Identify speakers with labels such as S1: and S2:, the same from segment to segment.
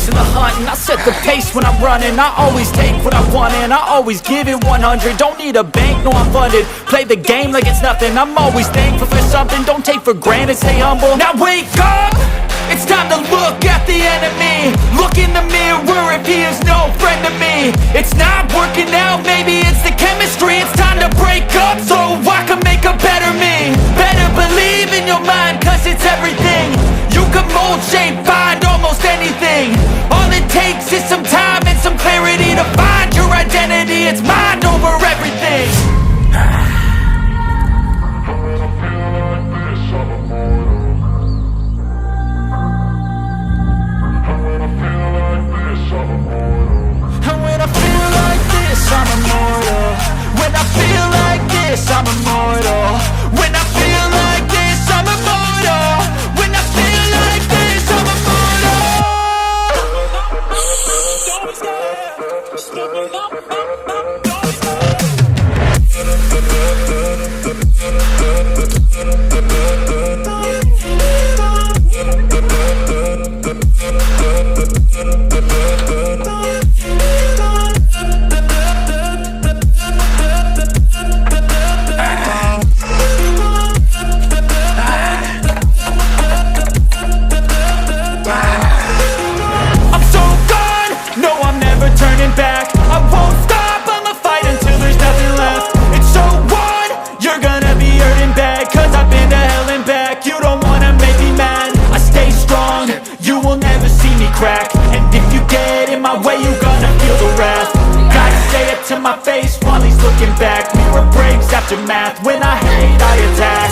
S1: chasing the hunt, and I set the pace when I'm running. I always take what I want and I always give it 100. Don't need a bank, no I'm funded. Play the game like it's nothing. I'm always thankful for something. Don't take for granted, stay humble. Now wake up! It's time to look at the enemy. Look in the mirror if he is no friend to me. It's not working out, maybe it's the chemistry. It's time to break up so I can make a better me. Better believe in your mind, cause it's everything. You can mold, shape, find almost anything. All it takes is some time and some clarity to find your identity. It's mind over everything. I'm immortal. When I feel like this, I'm immortal. When I feel like this, I'm immortal. When I feel like this, I'm to my face while he's looking back. Mirror breaks after math. When I hate, I attack.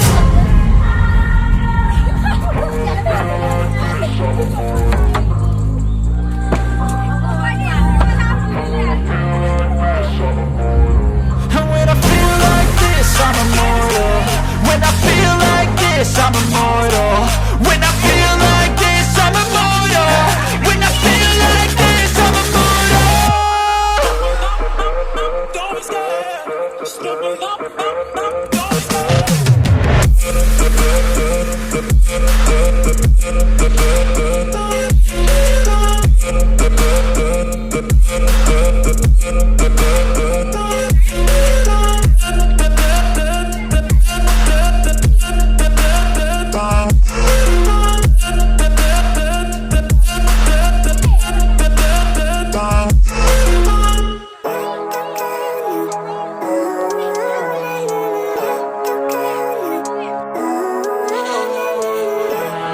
S1: And when I feel like this, I'm immortal. When I feel like this, I'm immortal. When I feel like this, I'm immortal. When I feel like this, I'm immortal.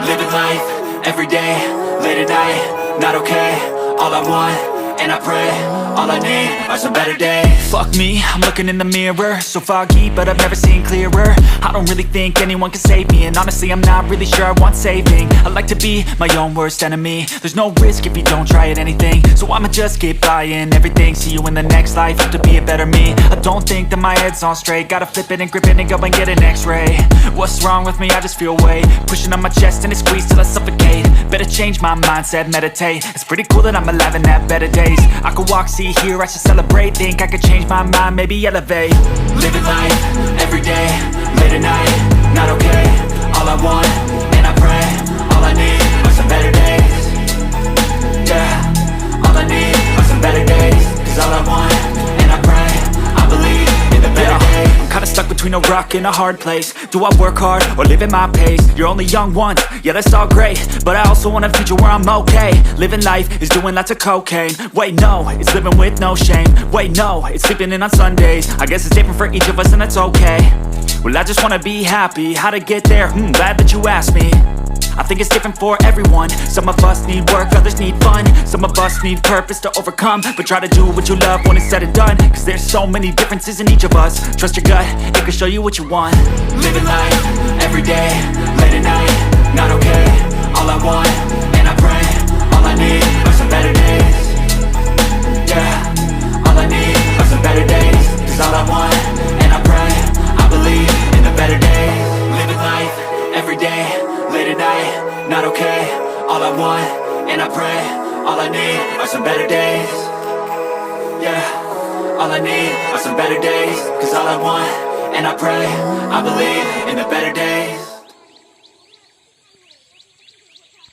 S1: Living life, every day, late at night, not okay. All I want, and I pray, all I need are some better days. Fuck me, I'm looking in the mirror, so foggy, but I've never seen clearer. I don't really think anyone can save me, and honestly I'm not really sure I want saving. I like to be my own worst enemy. There's no risk if you don't try at anything, so I'ma just keep buying everything. See you in the next life, have to be a better me. I don't think that my head's on straight, gotta flip it and grip it and go and get an x-ray. What's wrong with me? I just feel weight pushing on my chest and it squeezes till I suffocate. Better change my mindset, meditate. It's pretty cool that I'm alive and have better days. I could walk, see, hear, I should celebrate. Think I could change my mind, maybe elevate. Living life, every day, late at night, not okay. All I want, and I pray, all I need are some better days. Yeah, all I need are some better days. Cause all I want, and I pray, I believe in the better days. I'm kinda stuck between a rock and a hard place. Do I work hard or live at my pace? You're only young once, yeah that's all great, but I also want a future where I'm okay. Living life is doing lots of cocaine. Wait no, it's living with no shame. Wait no, it's sleeping in on Sundays. I guess it's different for each of us and that's okay. Well I just wanna be happy, how to get there? Glad that you asked me. I think it's different for everyone. Some of us need work, others need fun. Some of us need purpose to overcome. But try to do what you love when it's said and done. Cause there's so many differences in each of us. Trust your gut, it can show you what you want. Living life, every day, late at night, not okay. All I want, and I pray, all I need are some better days. Yeah, all I need are some better days. Cause all I want, and I pray, I believe in the better days. Living life, every day, late at night, not okay. All I want, and I pray, all I need are some better days. Yeah, all I need are some better days. Cause all I want, and I pray, I believe in the better days.